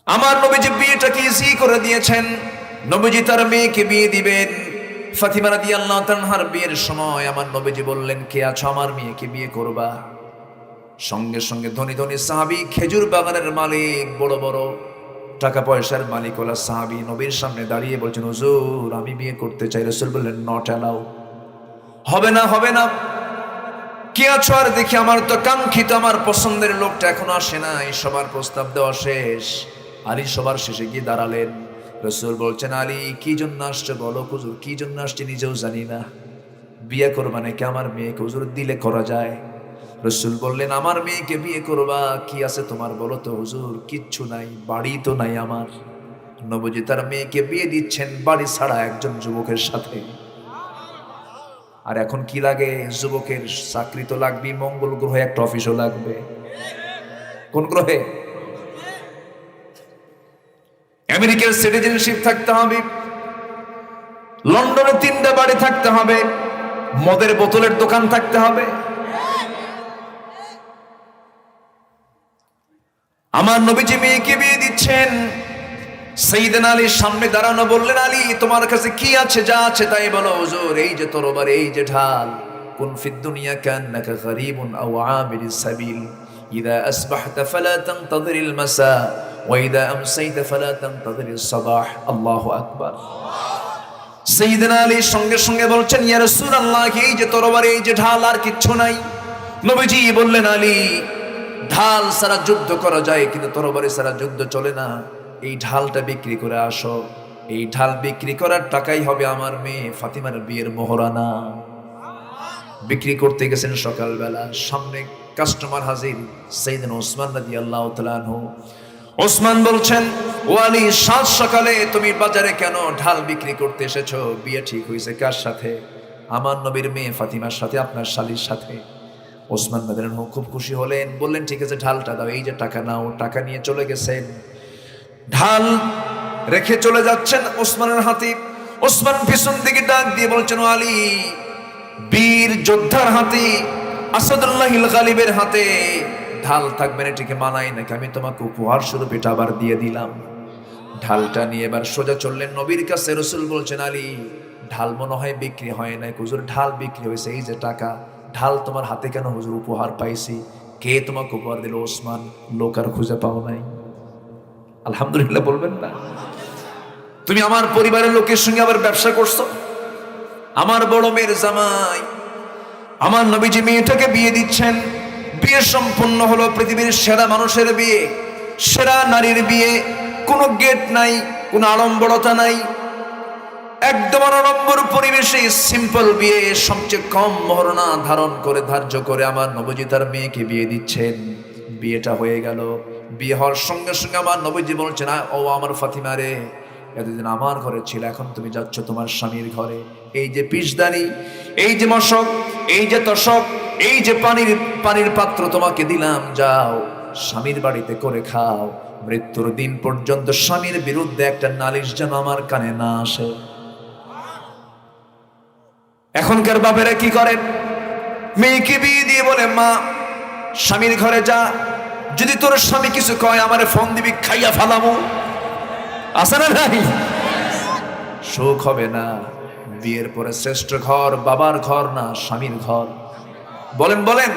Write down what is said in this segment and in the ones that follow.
আমার নবীজি বিয়েটাকে ইজি করে দিয়েছেন। নবীজি তার মেয়েকে বিয়ে দিবেন। ফাতিমা রাদিয়াল্লাহু তাআলার বিয়ের সময় আমার নবীজি বললেন, কে আছো আমার মেয়েকে বিয়ে করবা? সঙ্গে সঙ্গে ধনী ধনী সাহাবী, খেজুর বাগানের মালিক, বড় বড় টাকা পয়সার মালিকওয়ালা সাহাবী নবীর সামনে দাঁড়িয়ে বলছেন, হুজুর আমি বিয়ে করতে চাই। রাসূল বললেন, নট অ্যালাউ, হবে না, হবে না। কে আছো আর দেখি, আমার তো কাঙ্ক্ষিত, আমার পছন্দের লোকটা এখনো আসে নাই, সবার প্রস্তাব দেওয়া শেষ। আলী সবার শেষে গিয়ে দাঁড়ালেন। রাসূল বলছেন, আলী কি জন্য আসছে বলো? হুজুর কি জন্য আসছে নিজেও জানি না। বিয়ে করবা নাকি আমার মেয়েকে? হুজুর দিলে করা যায়। রাসূল বললেন, আমার মেয়েকে বিয়ে করবা, কি আছে তোমার বলো তো? হুজুর কিচ্ছু নাই, বাড়ি তো নাই আমার। নবীজি তার মেয়েকে বিয়ে দিচ্ছেন বাড়ি ছাড়া একজন যুবকের সাথে। আর এখন কি লাগে যুবকের? চাকরি তো লাগবে, মঙ্গল গ্রহে একটা অফিসও লাগবে। কোন গ্রহে? আমেরিকার সিটিজেনশিপ থাকতে হবে, লন্ডনে 3টা বাড়ি থাকতে হবে, মদের বোতলের দোকান থাকতে হবে। আমার নবীজি মেয়েকে বিয়ে দিচ্ছেন। সাইয়েদনা আলীর সামনে দাঁড়ানো, বললেন, আলী তোমার কাছে কি আছে? যা আছে তাই বলো। হুজুর এই যে তরবারি, এই যে ঢাল। কুন ফিদ দুনিয়া কান্নাকা গরীবুন আও আবিরিস সাবিল, ইযা আসবাহতা ফালা তানতাযিরিল মাসা ওয়া ইযা আমসাইতা ফালা তানতাযিরিস সাবাহ। আল্লাহু আকবার। সাইয়েদনা আলী সঙ্গে সঙ্গে বলছেন, ইয়া রাসূলুল্লাহ, এই যে তরবারি, এই যে ঢাল, আর কিচ্ছু নাই। নবীজি বললেন, আলী ঢাল ছাড়া যুদ্ধ করা যায়, কিন্তু তরবারি ছাড়া যুদ্ধ চলে না। এই ঢালটা বিক্রি করে আসো, এই ঢাল বিক্রি করার টাকাই হবে আমার মেয়ে ফাতিমার বিয়ের মোহরানা। বিক্রি করতে গেছেন সকালবেলা, সামনে কাস্টমার হাজির, সাইয়েদনা ওসমান রাদিয়াল্লাহু তাআলা আনহু। ওসমান বলছেন, ও আলী, সাত সকালে তুমি বাজারে কেন ঢাল বিক্রি করতে এসেছো? বিয়ে ঠিক হয়েছে কার সাথে? আমার নবীর মেয়ে ফাতিমার সাথে, আপনার শালীর সাথে। ওসমান রাদিয়াল্লাহু খুব খুশি হলেন, বললেন, ঠিক আছে ঢালটা দাও, এই যে টাকা নাও। টাকা নিয়ে চলে গেছেন, ঢাল রেখে চলে যাচ্ছেন ওসমানের হাতে। ওসমান পিছন দিকে ডাক দিয়ে বলছেন, আলী বীর যোদ্ধার হাতে, আসাদুল্লাহিল গালিবের হাতে ঢাল থাকবে না, এটিকে মানাই নাকি? আমি তোমাকে উপহার স্বরূপ এটা আবার দিয়ে দিলাম। ঢালটা নিয়ে এবার সোজা চললেন নবীর কাছে। রাসূল বলছেন, আলী ঢাল মনে হয় বিক্রি হয় নাই। হুজুর ঢাল বিক্রি হয়েছে, এই যে টাকা। ঢাল তোমার হাতে কেন? হুজুর উপহার পাইছি। কে তোমাকে উপহার দিল? ওসমান। লোক আর খুঁজে পাও নাই? আলহামদুলিল্লাহ বলবেন না? তুমি আমার পরিবারের লোকের সঙ্গে আবার ব্যবসা করছো। আমার বড় মেয়ের জামাই, আমার নবীজি মেয়েটাকে বিয়ে দিচ্ছেন। বিয়ে সম্পন্ন হলো, পৃথিবীর সেরা মানুষের বিয়ে, সেরা নারীর বিয়ে। কোনো গেট নাই, কোনো আড়ম্বরতা নাই, একদম আড়ম্বর পরিবেশে সিম্পল বিয়ে। সবচেয়ে কম মহরনা ধারণ করে, ধার্য করে আমার নবীজি তার মেয়েকে বিয়ে দিচ্ছেন। বিয়েটা হয়ে গেল। বিয়ে হওয়ার সঙ্গে সঙ্গে আমার নবীজি বলছেন, ও আমার ফাতিমা রে, এতদিন আমার ঘরে ছিল, এখন তুমি যাচ্ছ তোমার স্বামীর ঘরে। এই যে পিসদানি, এই যে মশক, এই যে তশক, এই যে পানির পাত্র তোমাকে দিলাম, যাও স্বামীর বাড়িতে করে খাও। মৃত্যুর দিন পর্যন্ত স্বামীর বিরুদ্ধে একটা নালিশ যেন আমার কানে না আসে। এখনকার বাপেরা কি করেন? মেয়েকে বিয়ে দিয়ে বলে, মা স্বামীর ঘরে যা, যদি তোর স্বামী কিছু কয় আমারে ফোন দিবি, খাইয়া ফালামু। আছে না নাই? সুখ হবে না। বিয়ের পরে শ্রেষ্ঠ ঘর বাবার ঘর না, স্বামীর ঘর। বলেন বলেন,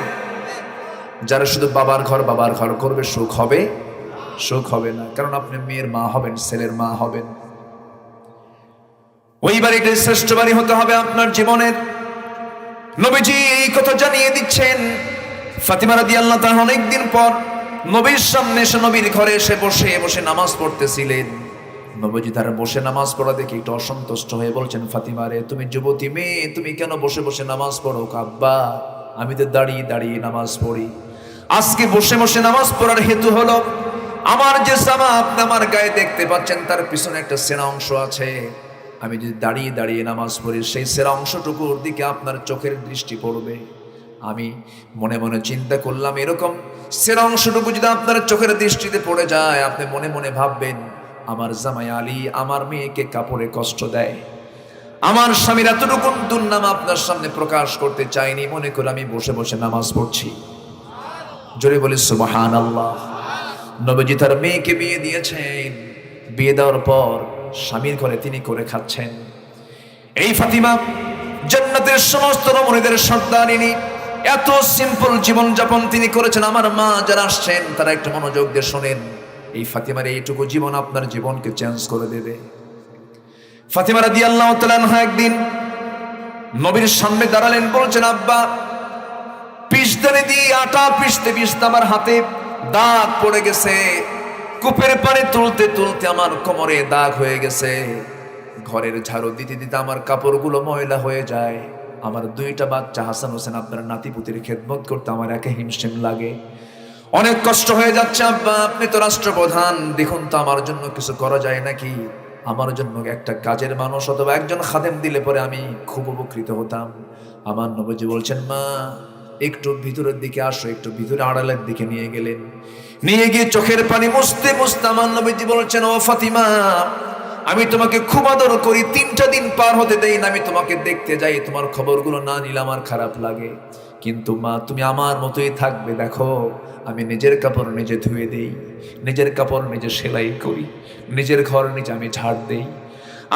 যারা শুধু বাবার ঘর বাবার ঘর করবে, সুখ হবে? সুখ হবে না। কারণ আপনি মেয়ের মা হবেন, ছেলের মা হবেন। ওই বাড়িটাই শ্রেষ্ঠ বাড়ি হতে হবে আপনার জীবনের। নবীজি এই কথা জানিয়ে দিচ্ছেন। ফাতিমা রাদিয়াল্লাহু তাআলা অনেকদিন পর নবীর সামনে এসে, নবীর ঘরে এসে বসে বসে নামাজ পড়তেছিলেন। নবীজি তার বসে নামাজ পড়া দেখে একটু অসন্তুষ্ট হয়ে বলছেন, ফাতিমা রে, তুমি যুবতী মেয়ে, তুমি কেন বসে বসে নামাজ পড়ো? আব্বা, আমি তো দাঁড়িয়ে দাঁড়িয়ে নামাজ পড়ি। আজকে বসে বসে নামাজ পড়ার হেতু হলো, আমার যে জামা আপনি আমার গায়ে দেখতে পাচ্ছেন, তার পিছনে একটা সেরা অংশ আছে। আমি যদি দাঁড়িয়ে দাঁড়িয়ে নামাজ পড়ি, সেই সেরা অংশটুকুর দিকে আপনার চোখের দৃষ্টি পড়বে। আমি মনে মনে চিন্তা করলাম, এরকম সেরা অংশটুকু যদি আপনার চোখের দৃষ্টিতে পড়ে যায়, আপনি মনে মনে ভাববেন, আমার জামাই আলী আমার মেয়েকে কাপড়ে কষ্ট দেয়। আমার স্বামীর এতটুকু দুর্নাম আপনার সামনে প্রকাশ করতে চাইনি, মনে করে আমি বসে বসে নামাজ পড়ছি। জোরে বলি সুবহানাল্লাহ। নবীজি তার মেয়েকে বিয়ে দিয়েছেন। বিয়ে দেওয়ার পর স্বামীর ঘরে তিনি করে খাচ্ছেন। এই ফাতিমা জান্নাতের সমস্ত রমণীদের সর্দারিনী। এত সিম্পল জীবন যাপন তিনি করেছেন। আমার মা যারা আসছেন তারা একটু মনোযোগ দিয়ে শোনেন। এই ফাতিমার এইটুকু জীবন আপনার জীবনকে চেঞ্জ করে দেবে। ফাতিমা রাদিয়াল্লাহু তাআলা আনহা একদিন নবীর সামনে দাঁড়ালেন, বলছেন, আব্বা, পিষদানি দিয়ে আটা পিষতে পিষতে আমার হাতে দাগ পড়ে গেছে। কূপের পানি তুলতে তুলতে আমার কোমরে দাগ হয়ে গেছে। ঘরের ঝাড়ু দিতে দিতে আমার কাপড়গুলো ময়লা হয়ে যায়। আমার দুইটা বাচ্চা হাসান হোসেন আপনার নাতিপুতির খেদমত করতে আমার একে হিমশিম লাগে। অনেক কষ্ট হয়ে যাচ্ছে আব্বা, আপনি তো রাষ্ট্রপ্রধান, দেখুন তো আমার জন্য কিছু করা যায় নাকি? আমার জন্য একটা কাজের মানুষ অথবা একজন খাদেম দিলে পরে আমি খুব উপকৃত হতাম। আমার নবীজি বলছেন, মা একটু ভিতরের দিকে আসো। একটু ভিতরে আড়ালের দিকে নিয়ে গেলেন। নিয়ে গিয়ে চোখের পানি মুছতে মুছতে আমার নবীজি বলছেন, ও ফাতিমা, আমি তোমাকে খুব আদর করি, 3টা দিন পার হতে দেই না আমি তোমাকে দেখতে যাই, তোমার খবরগুলো না নিলে আমার খারাপ লাগে। কিন্তু মা, তুমি আমার মতোই থাকবে। দেখো, আমি নিজের কাপড় নিজে ধুয়ে দেই, নিজের কাপড় নিজে সেলাই করি, নিজের ঘর নিজে আমি ঝাড় দেই।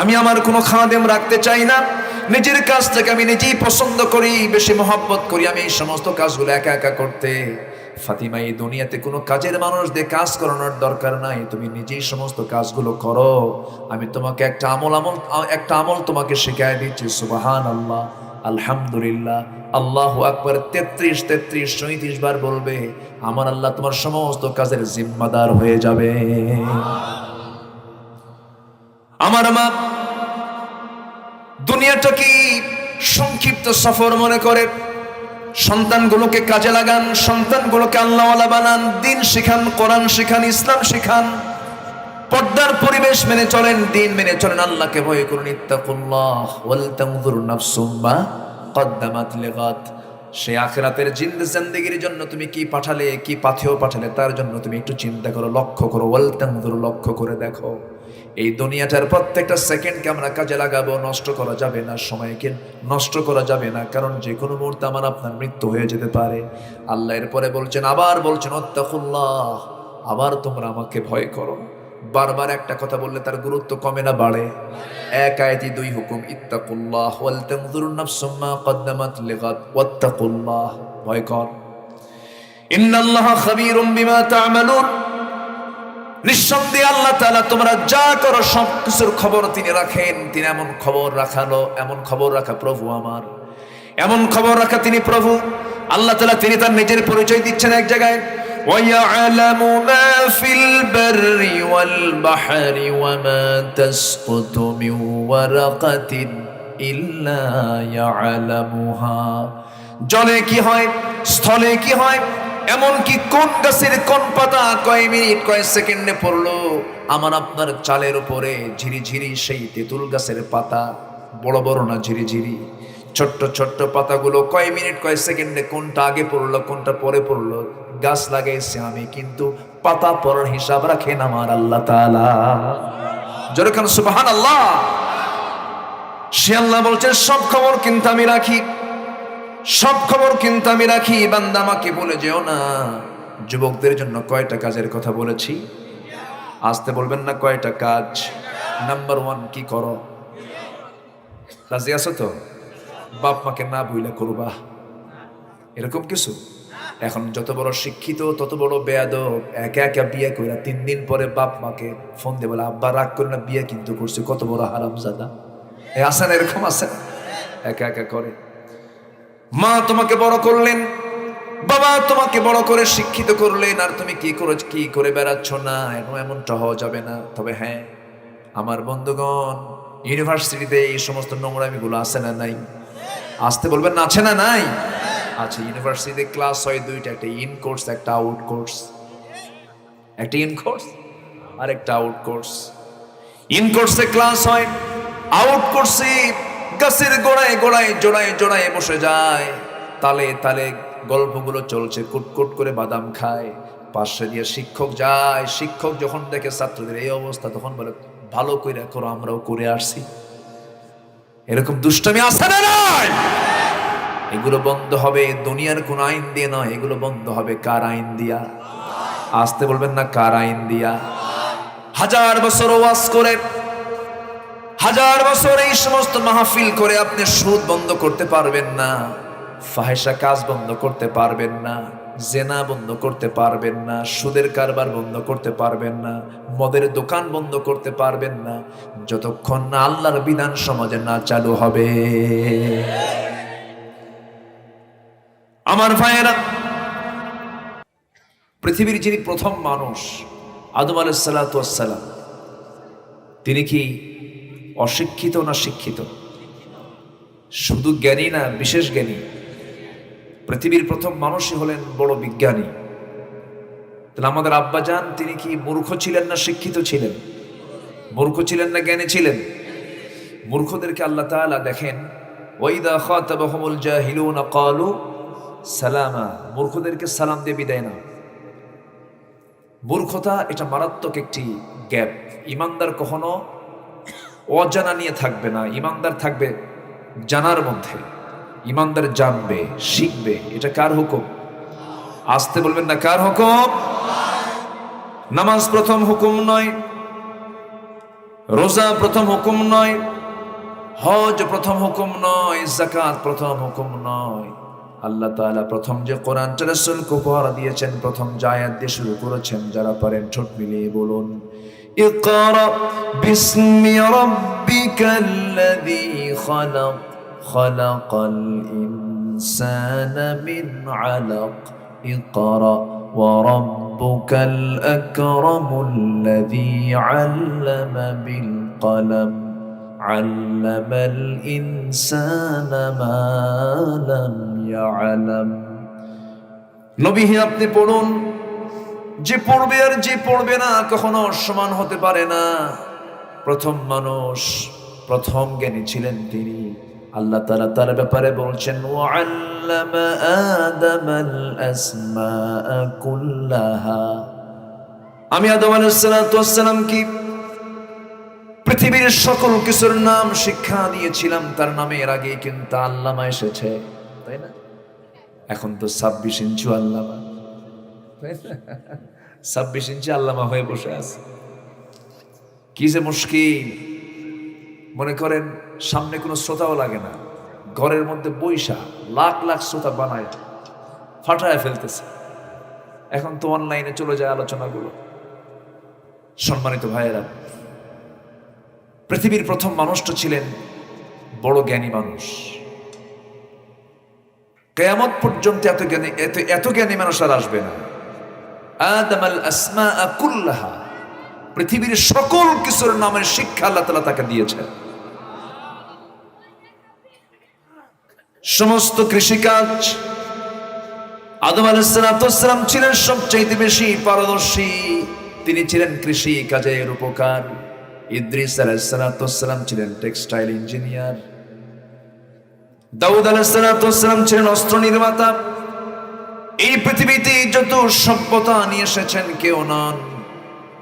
আমি আমার কোনো খাদেম রাখতে চাই না। নিজের কাজটাকে আমি নিজেই পছন্দ করি, বেশি মহব্বত করি আমি এই সমস্ত কাজগুলো একা একা করতে। ফাতিমা, এই দুনিয়াতে কোনো কাজের মানুষ দিয়ে কাজ করানোর দরকার নাই, তুমি নিজেই সমস্ত কাজগুলো করো। আমি তোমাকে একটা আমল তোমাকে শিখাই দিচ্ছি। সুবহানাল্লাহ, আলহামদুলিল্লাহ, আল্লাহু আকবার 33 বার বলবে, আমার আল্লাহ তোমার সমস্ত কাজের জিম্মাদার হয়ে যাবে। আমার মা দুনিয়াটা কি সংক্ষিপ্ত সফর মনে করে সন্তানগুলোকে কাজে লাগান, সন্তানগুলোকে আল্লাহওয়ালা বানান, দিন শিখান, কোরআন শিখান, ইসলাম শিখান, পর্দার পরিবেশ মেনে চলেন, দিন মেনে চলেন, আল্লাহকে ভয় করুন। ইত্তাকুল্লাহ ওয়াল তানজুর নাফসুম মা কদ্দামাত লিগাদ। সেই আখিরাতের জিন্দেগির জন্য তুমি কি পাঠালে, কি পাথেয় পাঠালে, তার জন্য তুমি একটু চিন্তা করো, লক্ষ্য করো। ওয়াল তানজুর, লক্ষ্য করে দেখো। এই দুনিয়াটার প্রত্যেকটা সেকেন্ডকে আমরা কাজে লাগাবো, নষ্ট করা যাবে না, সময়কে নষ্ট করা যাবে না, কারণ যে কোনো মুহূর্তে আমার আপনার মৃত্যু হয়ে যেতে পারে। আল্লাহ এরপরে বলছেন, আবার বলছেন, ওয়াত্তাকুল্লাহ, আবার তোমরা আমাকে ভয় করো। বারবার একটা কথা বললে তার গুরুত্ব কমে না বাড়ে? এক আয়াতে 2 হুকুম, ইত্তাকুল্লাহ ওয়াল তানজুর নাফসুম মা কদ্দামাত লিগাদ, ওয়াত্তাকুল্লাহ, ভয় কর। ইন্নাল্লাহা খাবীরুম বিমা তা'মালুন, নিঃসন্দেহে আল্লাহ তাআলা তোমরা যা করো সব কিছুর খবর তিনি রাখেন। তিনি এমন খবর রাখালো, এমন খবর রাখা প্রভু আমার, এমন খবর রাখা তিনি প্রভু আল্লাহ তাআলা। তিনি তার নিজের পরিচয় দিচ্ছেন এক জায়গায়, وَيَعْلَمُ مَا فِي الْبَرِّ وَالْبَحْرِ وَمَا تَسْقُطُ مِنْ وَرَقَةٍ إِلَّا يَعْلَمُهَا। জলে কি হয়, স্থলে কি হয়, এমনকি কোন গাছের কোন পাতা কয় মিনিট কয় সেকেন্ডে পড়লো আমার আপনার চালের উপরে, ঝিরিঝিরি সেই তেঁতুল গাছের পাতা, বড় বড় না ঝিরিঝিরি, ছোট্ট ছোট্ট পাতাগুলো কয় মিনিট কয় সেকেন্ডে কোনটা আগে পড়লো কোনটা পরে পড়লো, গাছ লাগাইছে আমি, কিন্তু পাতা পড়ার হিসাব রাখেন আমার আল্লাহ তাআলা। যেরকম সুবহানাল্লাহ। সে আল্লাহ বলছেন, সব খবর কিন্তু আমি রাখি, সব খবর কিন্তু আমি রাখি। বান্দা আমাকে বলে যেও না। যুবকদের জন্য কয়টা কাজের কথা বলেছি? আসতে বলবেন না, কয়টা কাজ? নাম্বার 1, কি করো? রাজি আছো তো? বাপ মাকে না ভুলে করবা, এরকম কিছু? এখন যত বড় শিক্ষিত তত বড় বেয়াদব, একা একা বিয়ে করে 3 দিন পরে বাপ মাকে ফোন দিয়ে বলে, আব্বা রাগ করে না, বিয়ে কিন্তু করছে। কত বড় হারামজাদা! আসেন, এরকম আছেন, একা একা করে। মা তোমাকে বড় করলেন, বাবা তোমাকে বড় করে শিক্ষিত করলেন, আর তুমি কি করে বেড়াচ্ছ না, এমনটা হওয়া যাবে না। তবে হ্যাঁ, আমার বন্ধুগণ, ইউনিভার্সিটিতে এই সমস্ত নোংরামিগুলো আছে না নাই? আসতে বলবেন না, আছে না নাই? আচ্ছা, ইউনিভার্সিটিতে ক্লাস হয় 2টা, একটা ইন কোর্স, একটা আউট কোর্স। একটা ইন কোর্স আর একটা আউট কোর্স। ইন কোর্সে ক্লাস হয়, আউট কোর্সে গাছের গোড়ায় গোড়ায় জোড়ায় জোড়ায় বসে যায়, তালে তালে গল্পগুলো চলছে, কুটকুট করে বাদাম খায়। পাশে দিয়ে শিক্ষক যায়, শিক্ষক যখন দেখে ছাত্রদের এই অবস্থা, তখন বলে, ভালো করে করো, আমরাও করে আসছি। এরকম দুষ্টামি আছে না নাই? এগুলো বন্ধ হবে দুনিয়ার কোন আইন দিয়ে নয়, এগুলো বন্ধ হবে কার আইন দিয়া? আসতে বলবেন না কার আইন দিয়া? 1000 বছর ওয়াজ করে, 1000 বছর এই সমস্ত মাহফিল করে আপনি সুদ বন্ধ করতে পারবেন না, ফাহিশা কাজ বন্ধ করতে পারবেন না, জেনা বন্ধ করতে পারবেন না, সুদের কারবার বন্ধ করতে পারবেন না, মদের দোকান বন্ধ করতে পারবেন না, যতক্ষণ না আল্লাহর বিধান সমাজে না চালু হবে। আমার ভাইয়েরা, পৃথিবীর যিনি প্রথম মানুষ আদম আলাইহিস সালাতু ওয়াস সালাম, তিনি কি অশিক্ষিত না শিক্ষিত? শুধু জ্ঞানী না বিশেষ জ্ঞানী? পৃথিবীর প্রথম মানুষই হলেন বড় বিজ্ঞানী। তাহলে আমাদের আব্বাজান তিনি কি মূর্খ ছিলেন না শিক্ষিত ছিলেন? মূর্খ ছিলেন না জ্ঞানী ছিলেন? মূর্খদেরকে আল্লাহ তাআলা দেখেন, ওয়াইদা খাতাবাহুমুল জাহিলুনা ক্বালু সালামা, মূর্খদেরকে সালাম দিয়ে বিদায় না। মূর্খতা এটা মারাত্মক একটি গ্যাপ। ইমানদার কখনো অজানা নিয়ে থাকবে না, ইমানদার থাকবে জানার মধ্যে। ইমানদার জানবে, শিখবে। এটা কার হুকুম? আসতে বলবেন না কার হুকুম? নামাজ প্রথম হুকুম নয়, রোজা প্রথম হুকুম নয়, হজ প্রথম হুকুম নয়, যাকাত প্রথম হুকুম নয়। আল্লাহ তাআলা প্রথম যে কোরআনটা রাসূলকে উপহার দিয়েছেন, প্রথম যে আয়াত দিয়ে শুরু করেছেন, যারা পারেন ঠোঁট মিলিয়ে বলুন, ইকরা বিসমি রাব্বিকাল্লাযী খালাক খালাকাল ইনসানা মিন আলাক ইকরা ওয়া রাব্বুকাল আকরামুল্লাযী আল্লামা বিল কলম আল্লামাল ইনসানা মা লাম ইয়ালাম। নবী হে, আপনি পড়ুন। যে পড়বে আর যে পড়বে না কখনো সমান হতে পারে না। প্রথম মানুষ, প্রথম জ্ঞানী ছিলেন তিনি। আল্লাহ তাআলা তার ব্যাপারে বলছেন, ওয়া আল্লামা আদামাল আসমাআ কুল্লাহা। আমি আদম আলাইহিস সালাতু ওয়াস সালাম কি পৃথিবীর সকল কিছুর নাম শিক্ষা দিয়েছিলাম, তার নামে এর আগে কিন্তু আল্লামা এসেছে, তাই না? এখন তো 26 ইঞ্চি আল্লামা, 26 ইঞ্চি আল্লামা হয়ে বসে আছে। কি যে মুশকিল! মনে করেন সামনে কোনো শ্রোতাও লাগে না, ঘরের মধ্যে বৈশা লাখ লাখ শ্রোতা বানায় ফাটায় ফেলতেছে। এখন তো অনলাইনে চলে যায় আলোচনাগুলো। সম্মানিত ভাইয়েরা, পৃথিবীর প্রথম মানুষটা ছিলেন বড় জ্ঞানী মানুষ। কিয়ামত পর্যন্ত এত জ্ঞানী মানুষ আর আসবে না। আদামাল আসমাআ কুল্লাহা, পৃথিবীর সকল কিছুর নামের শিক্ষা আল্লাহ তাআলা তাকে দিয়েছেন। সমস্ত কৃষিকাজ আদম আলাইহিস সালাম ছিলেন সবচেয়ে বেশি পারদর্শী। তিনি ছিলেন কৃষি কাজের উপকার। ইদ্রিস আলাইহিস সালাম ছিলেন টেক্সটাইল ইঞ্জিনিয়ার। দাউদ আলাইহিস সালাম ছিলেন অস্ত্র নির্মাতা। এই পৃথিবীতে যত সভ্যতা নিয়ে এসেছেন কেউ নন।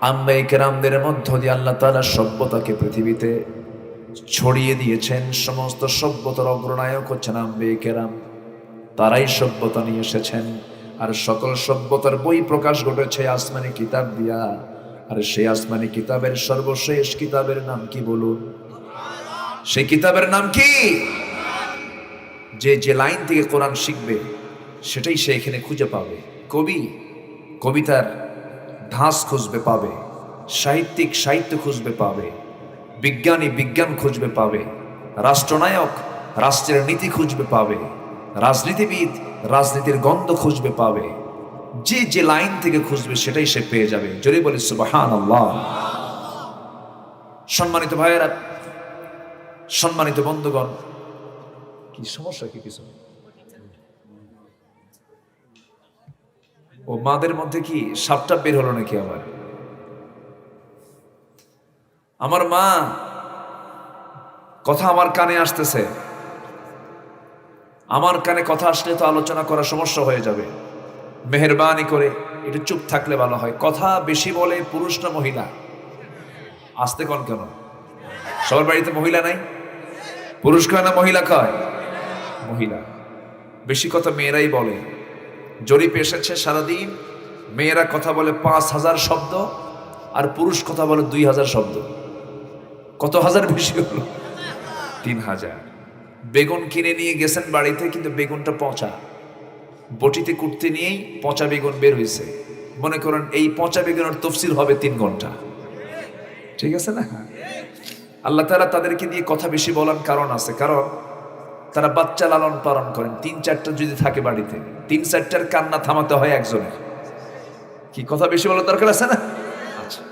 আম্বিয়া কেরামদের মধ্য দিয়ে আল্লাহ তাআলা সভ্যতাকে পৃথিবীতে ছড়িয়ে দিয়েছেন। সমস্ত সভ্যতার অগ্রনায়ক হচ্ছেন আম্বিয়া কেরাম, তারাই সভ্যতা নিয়ে এসেছেন। আর সকল সভ্যতার বই প্রকাশ ঘটেছে আসমানি কিতাব দিয়া। আর সেই আসমানি কিতাবের সর্বশেষ কিতাবের নাম কি বলুন? সেই কিতাবের নাম কি? যে লাইন থেকে কোরআন শিখবে সেটাই সে এখানে খুঁজে পাবে। কবি কবিতার ধাঁচ খুঁজবে পাবে, সাহিত্যিক সাহিত্য খুঁজবে পাবে, বিজ্ঞানী বিজ্ঞান খুঁজবে পাবে, রাষ্ট্রনায়ক রাষ্ট্রের নীতি খুঁজবে পাবে, রাজনীতিবিদ রাজনীতির গন্ধ খুঁজবে পাবে। যে লাইন থেকে খুঁজবে সেটাই সে পেয়ে যাবে। জোরে বলি সুবহানাল্লাহ। সম্মানিত ভাইয়েরা, সম্মানিত বন্ধুগণ, কি সমস্যা? কি কিছু? ও মাদের মধ্যে কি সাপটা বের হলো নাকি? আমার মা কথা আমার কানে আসতেছে। আমার কানে কথা আসলে তো আলোচনা করা সমস্যা হয়ে যাবে। মেহেরবানি করে একটু চুপ থাকলে ভালো হয়। কথা বেশি বলে পুরুষ না মহিলা? আসতে কোন কেন? সবার বাড়িতে মহিলা নাই? পুরুষ কয় না মহিলা কয়? মহিলা। বেশি কথা মেয়েরাই বলে। জরিপ এসেছে সারাদিন মেয়েরা কথা বলে 5,000 শব্দ, আর পুরুষ কথা বলে 2,000 শব্দ। কত হাজার বেশি হলো? 3,000। বেগুন কিনে নিয়ে গেছেন বাড়িতে, কিন্তু বেগুনটা পচা, বটিতে কুটতে নিয়েই পচা বেগুন বের হয়েছে। মনে করেন এই পচা বেগুনের তফসির হবে 3 ঘন্টা। ঠিক আছে না? আল্লাহ তাআলা তাদেরকে দিয়ে কথা বেশি বলার কারণ আছে, কারণ তারা বাচ্চা লালন পালন করেন। 3-4টা যদি থাকে বাড়িতে, 3-4টার কান্না থামাতে হয় একজনের। কি কথা বেশি বলার দরকার আছে না? আচ্ছা,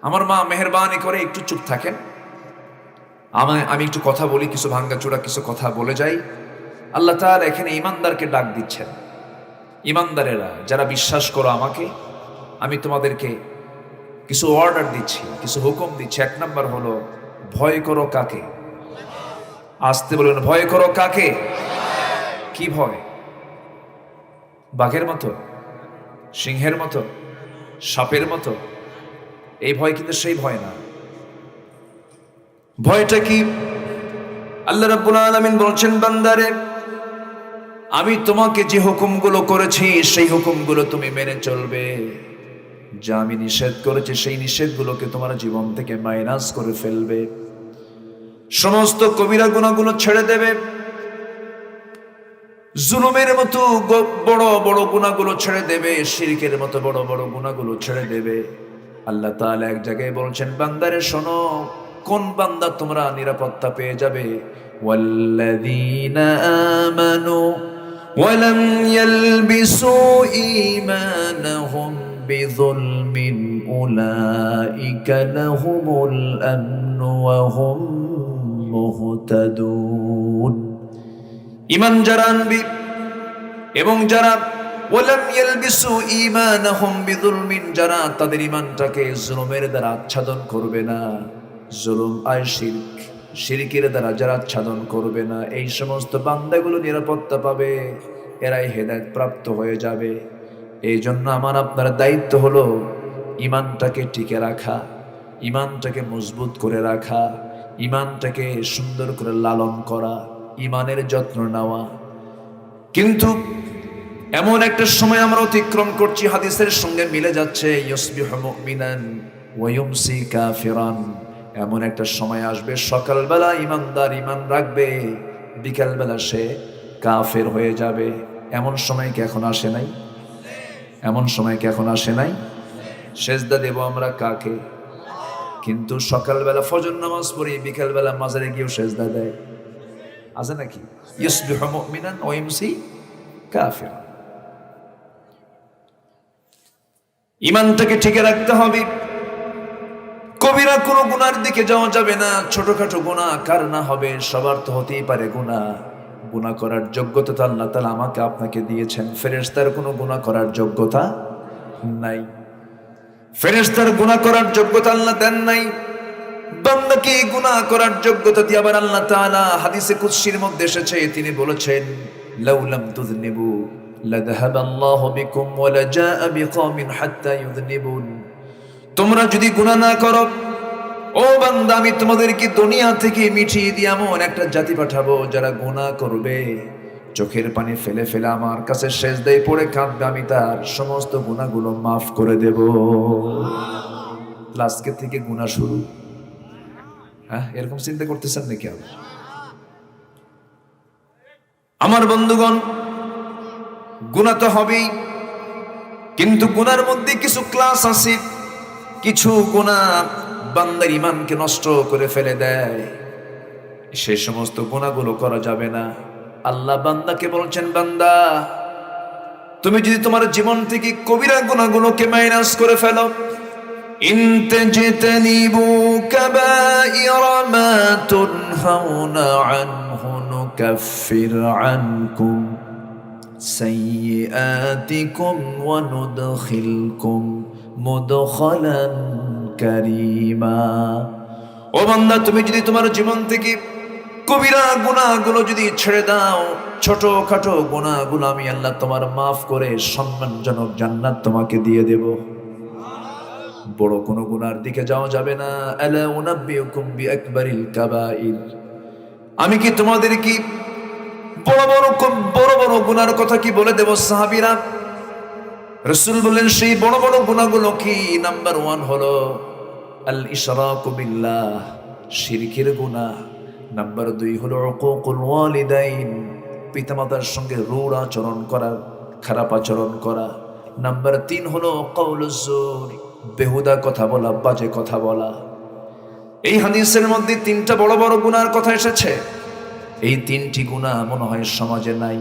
আমার মা মেহেরবানি করে একটু চুপ থাকেন, আমি একটু কথা বলি, কিছু ভাঙ্গাচোরা কিছু কথা বলে যাই। আল্লাহ তাআলা এখানে ইমানদারকে ডাক দিচ্ছেন। ইমানদারেরা যারা বিশ্বাস করো আমাকে, আমি তোমাদেরকে কিছু অর্ডার দিচ্ছি, কিছু হুকুম দিচ্ছি। 1 নাম্বার হলো ভয় করো কাকে? আসতে বলুন, ভয় করো কাকে? কি ভয়? বাঘের মতো, সিংহের মতো, সাপের মতো? এই ভয় কিন্তু সেই ভয় না। ভয়টা কি? আল্লাহ রাব্বুল আলামিন বলছেন, বান্দারে আমি তোমাকে যে হুকুমগুলো করেছি সেই হুকুমগুলো তুমি মেনে চলবে। যা আমি নিষেধ করেছি সেই নিষেধগুলোকে তোমার জীবন থেকে মাইনাস করে ফেলবে। সমস্ত কবিরা গুনাহগুলো ছেড়ে দেবে, জুলুমের মতো বড় বড় গুনাহগুলো ছেড়ে দেবে, শিরকের মতো বড় বড় গুনাহগুলো ছেড়ে দেবে। আল্লাহ তাআলা এক জায়গায় বলছেন, বান্দারে শোনো, কোন বান্দা তোমরা নিরাপত্তা পেয়ে যাবে? ওয়াল্লাযীনা আমানু ওয়ালাম ইয়ালবিসু ঈমানাহুম বিযুলমিন উলাইকা লাহুমুল আমনু ওয়া হুম মুহতাদুন। ঈমান যারা আনবে এবং যারা ওয়ালাম ইয়ালবিসু ঈমানাহুম বিযুলমিন, যারা তাদের ঈমানটাকে জুলুমের দ্বারা আচ্ছাদন করবে না, জুলুম আর শিরক, শিরকের দ্বারা যারা আচ্ছাদন করবে না, এই সমস্ত বান্দাগুলো নিরাপত্তা পাবে, এরাই হেদায়েত প্রাপ্ত হয়ে যাবে। এই জন্য আমার আপনার দায়িত্ব হলো ঈমানটাকে টিকে রাখা, ঈমানটাকে মজবুত করে রাখা, ঈমানটাকে সুন্দর করে লালন করা, ঈমানের যত্ন নেওয়া। কিন্তু এমন একটা সময় আমরা অতিক্রম করছি, হাদিসের সঙ্গে মিলে যাচ্ছে, ইউসবিহু মুমিনান ওয়া ইউমসি কাফিরান। এমন একটা সময় আসবে, সকালবেলা ইমানদার ঈমান রাখবে, বিকালবেলা সে কাফের হয়ে যাবে। এমন সময় কি এখন আসে নাই? এমন সময় কি এখন আসে নাই? সেজদা দেব আমরা কাকে? কিন্তু সকালবেলা ফজর নামাজ পড়ি, বিকালবেলা মাজারে গিয়েও সেজদা দেয়, আছে নাকি? ইউসবিহু মুমিনান ওয়া ইউমসি কাফিরান। ঈমানটাকে ঠিক রাখতে হবে। কবিরা কোনো গুনার দিকে যাওয়া যাবে না। ছোটখাটো গুনাহ কার না হবে? সবার তো হতেই পারে গুনাহ। গুনাহ করার যোগ্যতা তো আল্লাহ তাআলা আমাকে আপনাকে দিয়েছেন, ফেরেশতার কোনো গুনাহ করার যোগ্যতা নাই। ফেরেশতার গুনাহ করার যোগ্যতা আল্লাহ দেন নাই, বান্দাকে গুনাহ করার যোগ্যতা দিয়ে আবার আল্লাহ তাআলা হাদিসে কুদসির মধ্যে এসেছে, তিনি বলেছেন, লাউ লাম তুযনিবু লাযাহাবা আল্লাহু বিকুম ওয়া লাজাআ বিকওমিন হাত্তা ইউযনিবুন। তোমরা যদি গুনাহ না করো, ও বান্দা, আমি তোমাদেরকে দুনিয়া থেকে মিটিয়ে দিয়ে এমন একটা জাতি পাঠাবো যারা গুনাহ করবে, চোখের পানি ফেলে ফেলে আমার কাছে সেজদায় পড়ে কাঁদবে, আমি তার সমস্ত গুনাহগুলো মাফ করে দেব। আজকে থেকে গুনাহ শুরু। হ্যাঁ, এরকম চিন্তা করতেছেন নাকি? আমার বন্ধুগণ, গুনাহ তো হবেই, কিন্তু গুনার মধ্যে কিছু ক্লাস আছে। কিছু গুনাহ বান্দার ঈমানকে নষ্ট করে ফেলে দেয়, সেই সমস্ত গুনাহগুলো করা যাবে না। আল্লাহ বান্দাকে বলছেন, বান্দা তুমি যদি তোমার জীবন থেকে কবিরা গুনাহগুলোকে মাইনাস করে ফেলো, ইন তাজতানিবু কাবাইরা মা তুনহাউনা আনহু নুকাফির আনকুম সাইয়্যাতিকুম ওয়া নুদখিলকুম মুদখালান কারীমা। ও বান্দা, তুমি যদি তোমার জীবন থেকে কবিরা গুনাহগুলো যদি ছেড়ে দাও, ছোটখাটো গুনাহগুলো আমি আল্লাহ তোমার মাফ করে সম্মানজনক জান্নাত তোমাকে দিয়ে দেব। বড় কোনো গুনার দিকে যাওয়া যাবে না। আলা উনাব্বিউকুম বিআকবারিল কাবাইর, আমি কি তোমাদের কি বড় বড় গুনার কথা কি বলে দেব? সাহাবীরা রাসূল বলেন সেই বড় বড় গুনাহগুলো কি? নাম্বার 1 হলো আল ইশরাকু বিল্লাহ, শিরকের গুনাহ। নাম্বার 2 হলো উকুকুল ওয়ালিদাইন, পিতামাতার সঙ্গে রূঢ় আচরণ করা, খারাপ আচরণ করা। নাম্বার 3 হলো কাউলুজ জুর, বেহুদা কথা বলা, বাজে কথা বলা। এই হাদিসের মধ্যে 3টা বড় বড় গুনার কথা এসেছে। এই 3টি গুনাহ মনে হয় সমাজে নাই।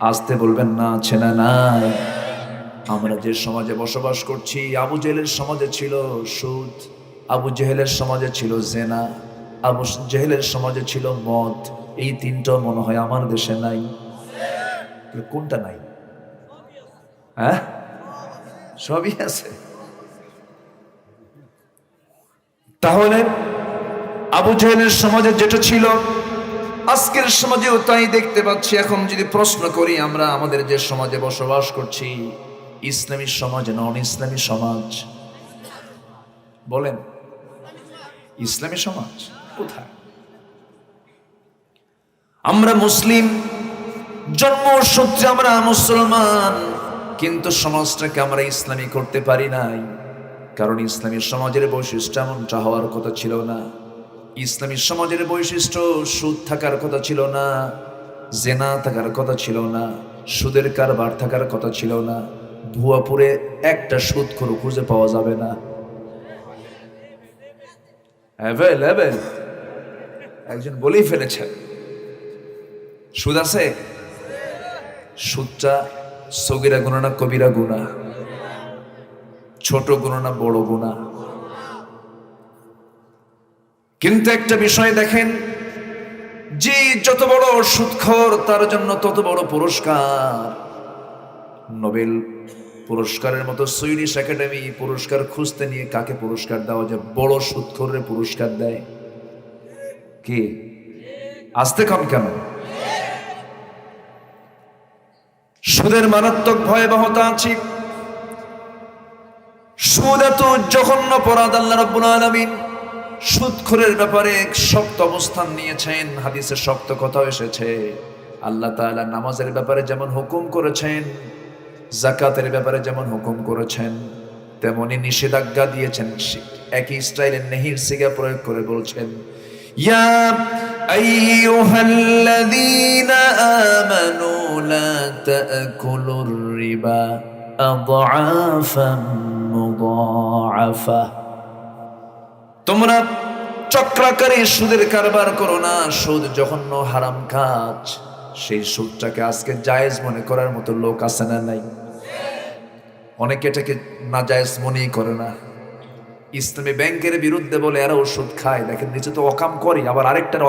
আসতে বলবেন না আছে না নাই? আমরা যে সমাজে বসবাস করছি, আবু জেহেলের সমাজে ছিল সুদ, আবু জেহেলের সমাজে ছিল জেনা, আবু জেহেলের সমাজে ছিল মদ। এই 3টা মনে হয় আমার দেশে নাই। কোনটা নাই? হ্যাঁ, সবই আছে। তাহলে আবু জেহেলের সমাজে যেটা ছিল, আজকের সমাজেও তাই দেখতে পাচ্ছি। এখন যদি প্রশ্ন করি, আমরা আমাদের যে সমাজে বসবাস করছি, ইসলামী সমাজ না নন ইসলামী সমাজ? বলেন, ইসলামী সমাজ কোথায়? আমরা মুসলিম, জন্মসূত্রে আমরা মুসলমান, কিন্তু সমাজটাকে আমরা ইসলামী করতে পারি নাই। কারণ ইসলামী সমাজের বৈশিষ্ট্য এমনটা হওয়ার কথা ছিল না। ইসলামী সমাজের বৈশিষ্ট্য সুদ থাকার কথা ছিল না, জেনা থাকার কথা ছিল না, সুদের কারবার থাকার কথা ছিল না। ভুয়াপুরে একটা সুদখোর খুঁজে পাওয়া যাবে না। অ্যাভেলেবেল, একজন বলেই ফেলেছেন সুদ আছে। সুদটা সগীরা গুনাহ না কবিরা গুনাহ? ছোট গুনাহ না বড় গুনাহ? কিন্তু একটা বিষয় দেখেন, যে যত বড় সুদখোর তার জন্য তত বড় পুরস্কার। নোবেল পুরস্কারের মতো সুইডিশ একাডেমি পুরস্কার খুঁজতে নিয়ে কাকে পুরস্কার দেওয়া যায়? বড় সুদখোরের পুরস্কার দেয়। কি আসতে কম কেন? সুদের মারাত্মক ভয়াবহতা আছে। সুদ এত জঘন্য অপরাধ, আল্লাহ রাব্বুল আলামিন সুদখোরের ব্যাপারে শক্ত অবস্থান নিয়েছেন। হাদিসে শক্ত কথা এসেছে। আল্লাহ তাআলা নামাজের ব্যাপারে যেমন হুকুম করেছেন, যাকাতের ব্যাপারে যেমন হুকুম করেছেন, তেমনি নিষেধাজ্ঞা দিয়েছেন। একই স্টাইলে নেহির সিগা প্রয়োগ করে বলছেন, ইয়া আইয়ুহাল্লাযীনা আমানু লা তা'কুলুর রিবা আযআফান মুযাআফা। তোমরা চক্রাকারে সুদের কারবার করো না। সুদ জঘন্য হারাম কাজ। সেই সুদটাকে আজকে জায়েজ মনে করার মতো লোক আছে না নাই? অনেকে এটাকে নাজায়েজ মনেই করে না। ইসলামী ব্যাংকের বিরুদ্ধে বলে এরা ওষুধ খায়, দেখেন নিচে তো অকাম করে, আবার আরেকটার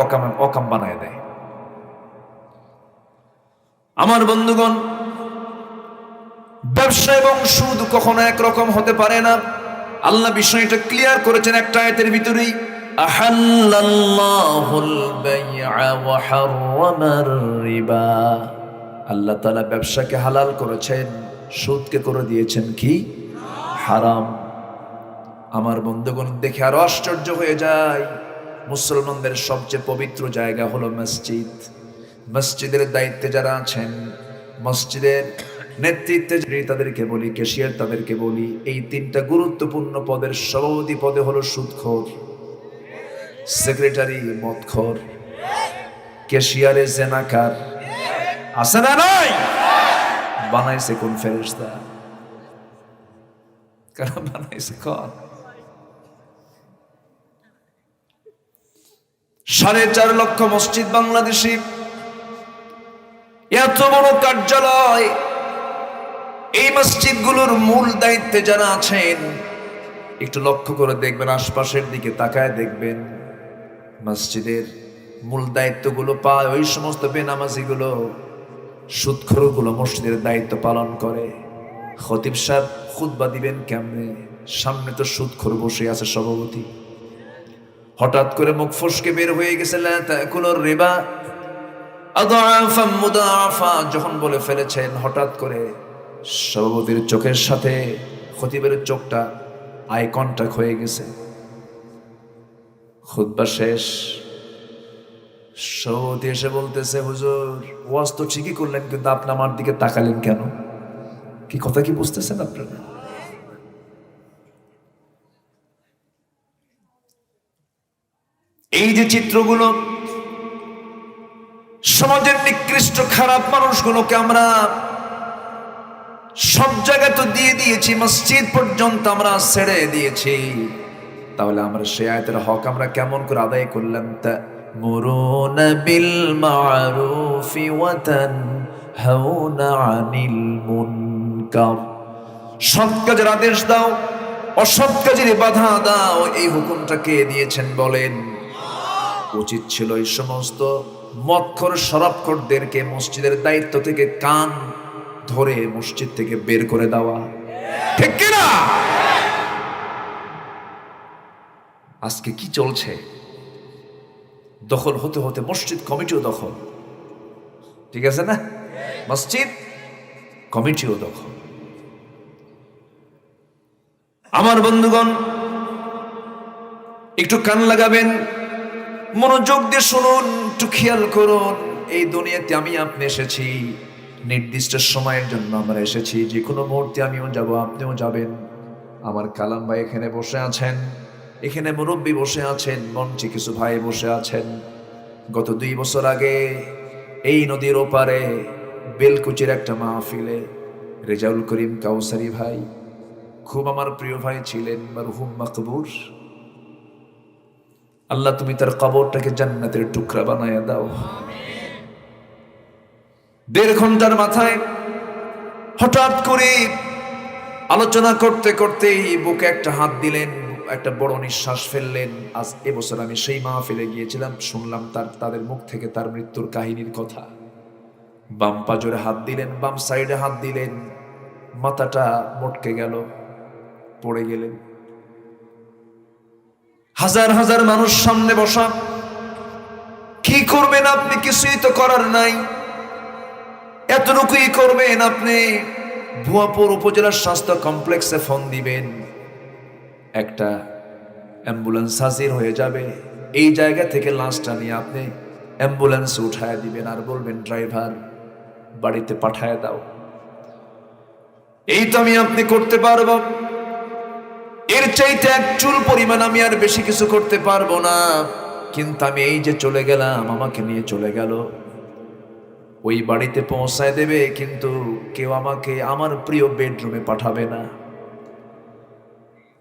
অকাম বানায় দেয়। আমার বন্ধুগণ, ব্যবসা এবং সুদ কখনো একরকম হতে পারে না। আল্লাহ বিষয়টা ক্লিয়ার করেছেন একটা আয়াতের ভিতরেই, আহাল্লাল্লাহুল বাই'a ওয়া হাররামার রিবা। আল্লাহ তাআলা ব্যবসাকে হালাল করেছেন, সুদকে করে দিয়েছেন কি? হারাম। আমার বন্ধুগণ, দেখে আরো আশ্চর্য হয়ে যায়। মুসলমানদের সবচেয়ে পবিত্র জায়গা হলো মসজিদ। মসজিদের দায়িত্বে যারা আছেন, মসজিদের নেতৃত্বে তাদেরকে বলি, ক্যাশিয়ার তাদেরকে বলি, এই 3টা গুরুত্বপূর্ণ পদের সভাপতি পদে হলো সুদখোর, সেক্রেটারি মদখোর, ক্যাশিয়ারে জেনাকার। আছে না নাই? বানাইছে কোন ফেরেশতা? কারা বানাইছে? কোন? 4.5 লক্ষ মসজিদ বাংলাদেশে, এত বড় কার্যালয়। এই মসজিদগুলোর মূল দায়িত্বে যারা আছেন, একটু লক্ষ্য করে দেখবেন, আশপাশের দিকে তাকায় দেখবেন, মসজিদের মূল দায়িত্বগুলো পায় ওই সমস্ত বেনামাজিগুলো, সুদখোরগুলো মসজিদের দায়িত্ব পালন করে। খতিব সাহেব খুতবা দিবেন কেমনে? সামনে তো সুদখোর বসে আছে সভাপতি। হঠাৎ করে মুখ ফসকে বের হয়ে গেছে লা তাকুলুর রিবা আযআফাম মুদাআফা যখন বলে ফেলেছেন, হঠাৎ করে সভাপতির চোখের সাথে খতিবের চোখটা আই কন্টাক্ট হয়ে গেছে। খুতবা শেষ, সভাপতি এসে বলতেছে, হুজুর ওয়াজ তো ঠিকই করলেন, কিন্তু আপনি আমার দিকে তাকালেন কেন? কি কথা কি বুঝতেছেন আপনারা? এই যে চিত্রগুলো, সমাজের নিকৃষ্ট খারাপ মানুষগুলোকে আমরা সব জায়গায় তো দিয়ে দিয়েছি, মসজিদ পর্যন্ত আমরা ছেড়ে দিয়েছি, তাহলে আমরা সে আয়াতের হক আমরা কেমন করে আদায় করলাম? তা'মুরুনা বিল মা'রুফি ওয়া তানহাউনা আনিল মুনকার, সৎ কাজের আদেশ দাও, অসৎ কাজের বাধা দাও, এই হুকুমটা কে দিয়েছেন বলেন? উচিত ছিল এই সমস্ত মদখোর শরাবখোরদেরকে মসজিদের দায়িত্ব থেকে কান ধরে মসজিদ থেকে বের করে দেওয়া, ঠিক কিনা? আজকে কি চলছে? দখল হতে হতে মসজিদ কমিটিও দখল, ঠিক আছে না? মসজিদ কমিটিও দখল। আমার বন্ধুগণ, একটু কান লাগাবেন, মনোযোগ দিয়ে শুনুন, একটু খেয়াল করুন। এই দুনিয়াতে আমি আপনি এসেছি নির্দিষ্ট সময়ের জন্য, আমরা এসেছি, যে কোনো মুহূর্তে আমিও যাব, আপনিও যাবেন। আমার কালাম ভাই এখানে বসে আছেন, এখানে মুরব্বী বসে আছেন, মঞ্চে কিছু ভাই বসে আছেন। গত 2 বছর আগে এই নদীর ওপারে বেলকুচির একটা মাহফিলে রেজাউল করিম কাউসারি ভাই, খুব আমার প্রিয় ভাই ছিলেন, মরহুম মাকবুর, আল্লাহ তুমি তার কবরটাকে জান্নাতের টুকরা বানায়া দাও। 1.5 ঘন্টার মাথায় হঠাৎ করে আলোচনা করতে করতে বুকে একটা হাত দিলেন, একটা বড় নিঃশ্বাস ফেললেন। আজ এবছর আমি সেই মাহফিলে গিয়েছিলাম, শুনলাম তাদের মুখ থেকে তার মৃত্যুর কাহিনীর কথা। বাম পাজরে হাত দিলেন, বাম সাইডে হাত দিলেন, মাথাটা মটকে গেল, পড়ে গেলেন। হাজার হাজার মানুষ সামনে বসা, কি করবেন আপনি? কিছুই তো করার নাই, এতটুকুই করবেন আপনি, ভুয়াপুর উপজেলার স্বাস্থ্য কমপ্লেক্সে ফোন দিবেন, একটা অ্যাম্বুলেন্স হাজির হয়ে যাবে, এই জায়গা থেকে লাশটা নিয়ে আপনি অ্যাম্বুলেন্সে উঠায় দিবেন, আর বলবেন ড্রাইভার বাড়িতে পাঠায় দাও। এই তো আমি আপনি করতে পারবো, এর চাইতে এক চুল পরিমাণ আমি আর বেশি কিছু করতে পারবো না। কিন্তু আমি এই যে চলে গেলাম, আমাকে নিয়ে চলে গেল, ওই বাড়িতে পৌঁছায় দেবে, কিন্তু কেউ আমাকে আমার প্রিয় বেডরুমে পাঠাবে না।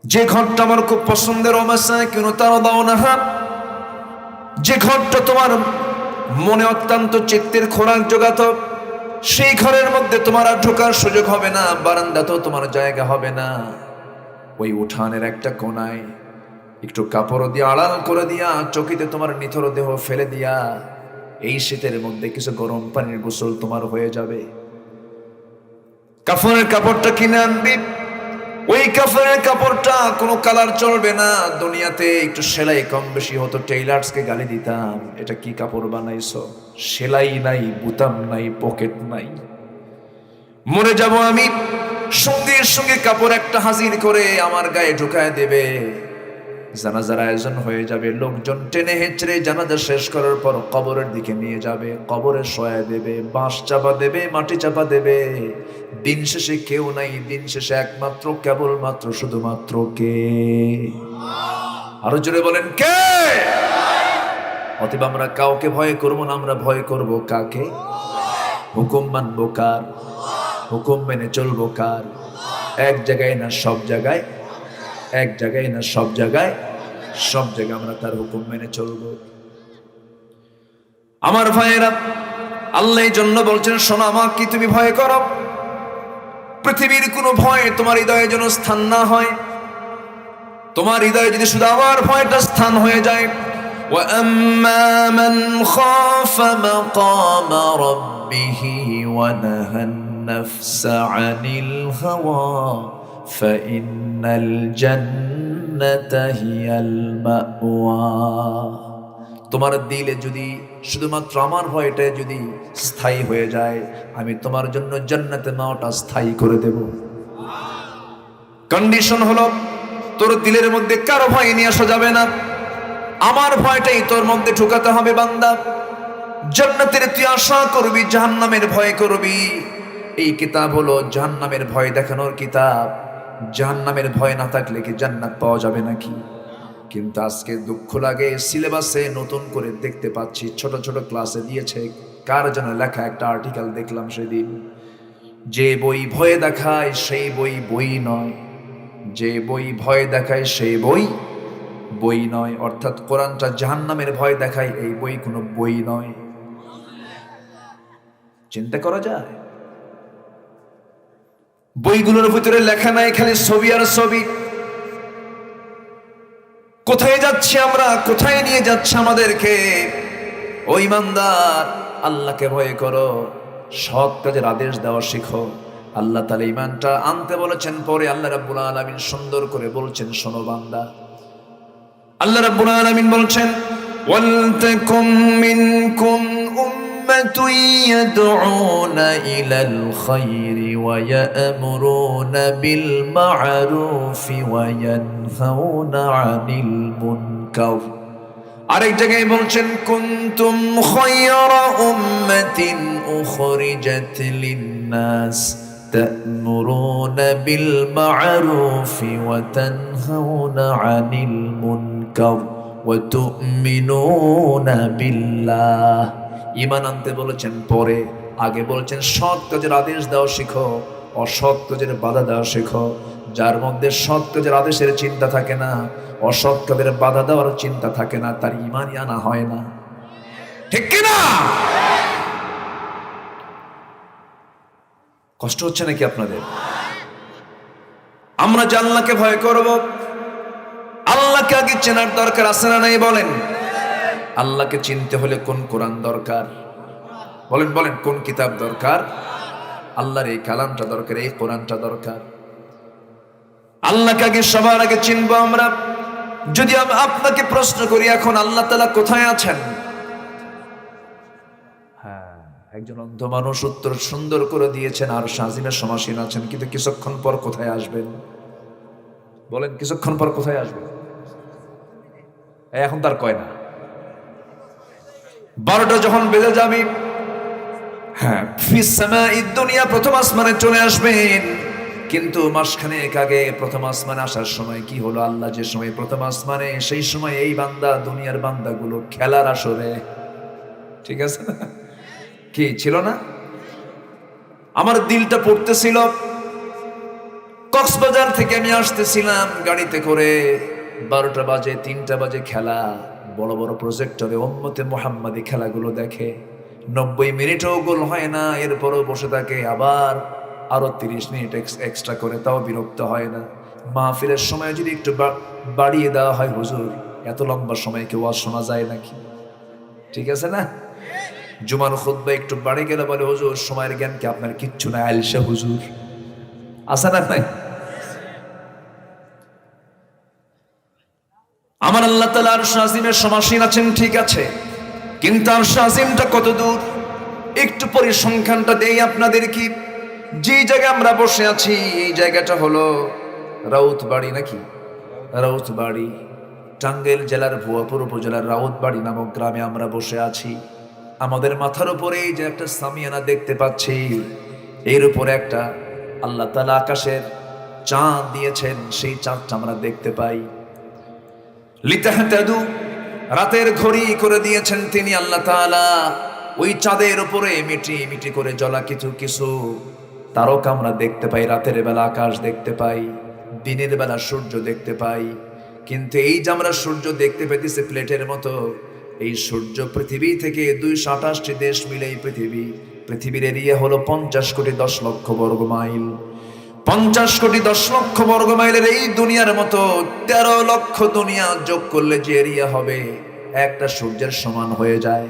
যে ঘরটা আমার খুব পছন্দের, কেন তারা দাও না, যে ঘরটা তোমার মনে অত্যন্ত চিত্তের খোরাক জোগাত, সেই ঘরের মধ্যে তোমার আর ঢোকার সুযোগ হবে না, বারান্দাতেও তোমার জায়গা হবে না। ওই উঠানের একটা কোনায় একটু কাপড় দিয়ে আড়াল করে দিয়া, চকিতে তোমার নিথর দেহ ফেলে দিয়া, এই শীতের মধ্যে কিছু গরম পানির গোসল তোমার হয়ে যাবে। কাফনের কাপড়টা কিনে আনবি, ওই কাফনের কাপড়টা কোনো কালার চলবে না। দুনিয়াতে একটু সেলাই কম বেশি হতো, টেইলার্সকে গালি দিতাম, এটা কি কাপড় বানাইছো, সেলাই নাই, বুতাম নাই, পকেট নাই। মরে যাব আমি, সঙ্গে সঙ্গে কাপড় একটা হাজির করে আমার গায়ে ঢুকায় দেবে, জানাজার আয়োজন হয়ে যাবে, লোকজন টেনে হেঁচড়ে জানাজা শেষ করার পর কবরের দিকে নিয়ে যাবে, কবরে শোয়ায় দেবে, বাঁশ চাপা দেবে, মাটি চাপা দেবে। দিন শেষে কেউ নাই, দিন শেষে একমাত্র কেবলমাত্র শুধুমাত্র কে? আরো জোরে বলেন কে? অতএব আমরা কাউকে ভয় করবো না, আমরা ভয় করব কাকে? হুকুম মানবো কার? হুকুম মেনে চলবো কার? এক জায়গায় না সব জায়গায়, এক জায়গায় না সব জায়গায়, সব জায়গায় আমরা তার হুকুম মেনে চলবো। আমার ভাইয়েরা, আল্লাহ এই জন্য বলছেন, শোনো, আমাকে কি তুমি ভয় করো? পৃথিবীর কোনো ভয় তোমার হৃদয়ে যেন স্থান না হয়। তোমার হৃদয়ে যদি শুধু আমার ভয়টা স্থান হয়ে যায়, وَأَمَّا مَنْ خَافَ مَقَامَ رَبِّهِ وَنَهَى النَّفْسَ عَنِ الْهَوَى فَإِنَّ الْجَنَّةَ هِيَ الْمَأْوَى। তোমার দিলে যদি শুধুমাত্র আমার ভয়টা যদি স্থায়ী হয়ে যায়, আমি তোমার জন্য জান্নাতে নাওটা স্থায়ী করে দেব। কন্ডিশন হলো, তোর দিলের মধ্যে কারো ভয় নিয়ে আসা যাবে না, আমার ভয়টাই তোর মধ্যে ঢুকাতে হবে। বান্দা, জান্নাতের তুই আশা করবি, জাহান্নামের ভয় করবি, এই কিতাব হলো জাহান্নামের ভয় দেখানোর কিতাব। জাহান্নামের ভয় না থাকলে কি জান্নাত পাওয়া যাবে নাকি? কিন্তু আজকে দুঃখ লাগে, সিলেবাসে নতুন করে দেখতে পাচ্ছি, ছোট ছোট ক্লাসে দিয়েছে, কার যেন লেখা একটা আর্টিকেল দেখলাম সেদিন, যে বই ভয় দেখায় সেই বই বই নয়, যে বই ভয় দেখায় সেই বই বই নয়। অর্থাৎ কোরআনটা জাহান্নামের ভয় দেখায়, এই বই কোনো বই নয়। চিন্তা করা যায়? বইগুলোর ভিতরে লেখা নাই, খালি ছবি আর ছবি। কোথায় যাচ্ছি আমরা, কোথায় নিয়ে যাচ্ছে আমাদেরকে? ও ঈমানদার, আল্লাহকে ভয় করো, সৎ কাজের আদেশ দেওয়া শিখো। আল্লাহ তাআলা ঈমানটা আনতে বলেছেন, পরে আল্লাহ রাব্বুল আলামিন সুন্দর করে বলছেন, শোনো বান্দা। আল্লাহ রাব্বুল আলামিন বলছেন, ওয়ালতাকুম মিনকুম উম্মাতুন ইয়াদউনা ইলাল খায়রি ওয়া ইয়া'মুরুনা বিল মা'রুফি ওয়া ইয়ানহাউনা আনিল মুনকার। আরেক জায়গায় বলছেন, কুনতুম খায়রা উম্মাতিন উখরিজাত লিন-নাস তা'মুরুনা বিল মা'রুফি ওয়া তানহাউনা আনিল মুনকার ওয়া তু'মিনুনা বিল্লাহ। ঈমান আনতে বলেছেন পরে, আগে বলছেন সৎ কাজের আদেশ দাও শিখো, অসৎ কাজের বাধা দেওয়া শিখো। যার মধ্যে সৎ কাজের আদেশের চিন্তা থাকে না, অসৎ কাজের বাধা দেওয়ার চিন্তা থাকে না, তার ঈমানই আনা হয় না। ঠিক কি না? কষ্ট হচ্ছে নাকি আপনাদের? আমরা যে আল্লাহকে ভয় করব, আল্লাহকে আগে চেনার দরকার আছে না নাই বলেন? আল্লাহকে চিনতে হলে কোন কোরআন দরকার? বলেন বলেন, কোন কিতাব দরকার? আল্লাহর এই কালামটা দরকার, এই কোরআনটা দরকার। আল্লাহকে আগে সবার আগে চিনবো আমরা। যদি আমি আপনাকে প্রশ্ন করি, এখন আল্লাহ তাআলা কোথায় আছেন? হ্যাঁ, একজন অন্ধ মানুষ উত্তর সুন্দর করে দিয়েছেন, আর শাজিমের সমাসীন আছেন, কিন্তু কিছুক্ষণ পর কোথায় আসবেন? বলেন, কিছুক্ষণ পর কোথায় আসবেন? এখন তার কয় না, 12টা যখন বেজে যাবে, হ্যাঁ, ফিস সামাঈদ দুনিয়া, প্রথম আসমানে চলে আসবেন। কিন্তু মাসখানেক আগে প্রথম আসমানে আসার সময় কি হলো? আল্লাহ যে সময় প্রথম আসমানে, সেই সময় এই বান্দা, দুনিয়ার বান্দাগুলো খেলার আসরে, ঠিক আছে না? কি ছিল না? আমার দিলটা পড়তেছিল, কক্সবাজার থেকে আমি আসতেছিলাম গাড়িতে করে, 12টা বাজে, 3টা বাজে খেলা, বড় বড় প্রজেক্টরে উম্মতে মুহাম্মাদি খেলাগুলো দেখে। 90 মিনিটও গোল হয় না, এরপরও বসে থাকে, আবার আরো 30 মিনিট এক্সট্রা করে, তাও বিরক্ত হয় না। মাহফিলের সময় যদি একটু বাড়িয়ে দেওয়া হয়, হুজুর এত লম্বা সময় কেউ ওয়াজ শোনা যায় নাকি? ঠিক আছে না? জুমার খুতবা একটু বাড়ি গেলে বলে, হুজুর সময়ের জ্ঞান কি আপনার কিচ্ছু না, আলসা হুজুর। আছে না নাই? আমার আল্লাহ তাআলা আরশ আজিমের সমাসীন আছেন, ঠিক আছে, কিন্তু আরশ আজিমটা কত দূর? একটু পরিসংখ্যানটা দেই আপনাদের। কি, যে জায়গায় আমরা বসে আছি, এই জায়গাটা হলো রাউতবাড়ি, নাকি? রাউতবাড়ি, টাঙ্গাইল জেলার ভুয়াপুর উপজেলার রাউতবাড়ি নামক গ্রামে আমরা বসে আছি। আমাদের মাথার উপরে এই যে একটা সামিয়ানা দেখতে পাচ্ছি, এর উপরে একটা আল্লাহ তাআলা আকাশের চাঁদ দিয়েছেন, সেই চাঁদটা আমরা দেখতে পাই। লিতাহতাদু, রাতের ঘড়ি করে দিয়েছেন তিনি আল্লাহ তাআলা। ওই চাঁদের উপরে মিটি মিটি করে জ্বলা কিছু কিছু তারকা আমরা দেখতে পাই। রাতের বেলা আকাশ দেখতে পাই, দিনের বেলা সূর্য দেখতে পাই। কিন্তু এই যে আমরা সূর্য দেখতে পেতেছি প্লেটের মতো, এই সূর্য পৃথিবী থেকে 228টি দেশ মিলে এই পৃথিবীর এরিয়া হলো 50 কোটি 10 লক্ষ বর্গ মাইল। 50 কোটি 10 লক্ষ বর্গ মাইলের এই দুনিয়ার মতো 13 লক্ষ দুনিয়া যোগ করলে যে এরিয়া হবে, একটা সূর্যের সমান হয়ে যায়।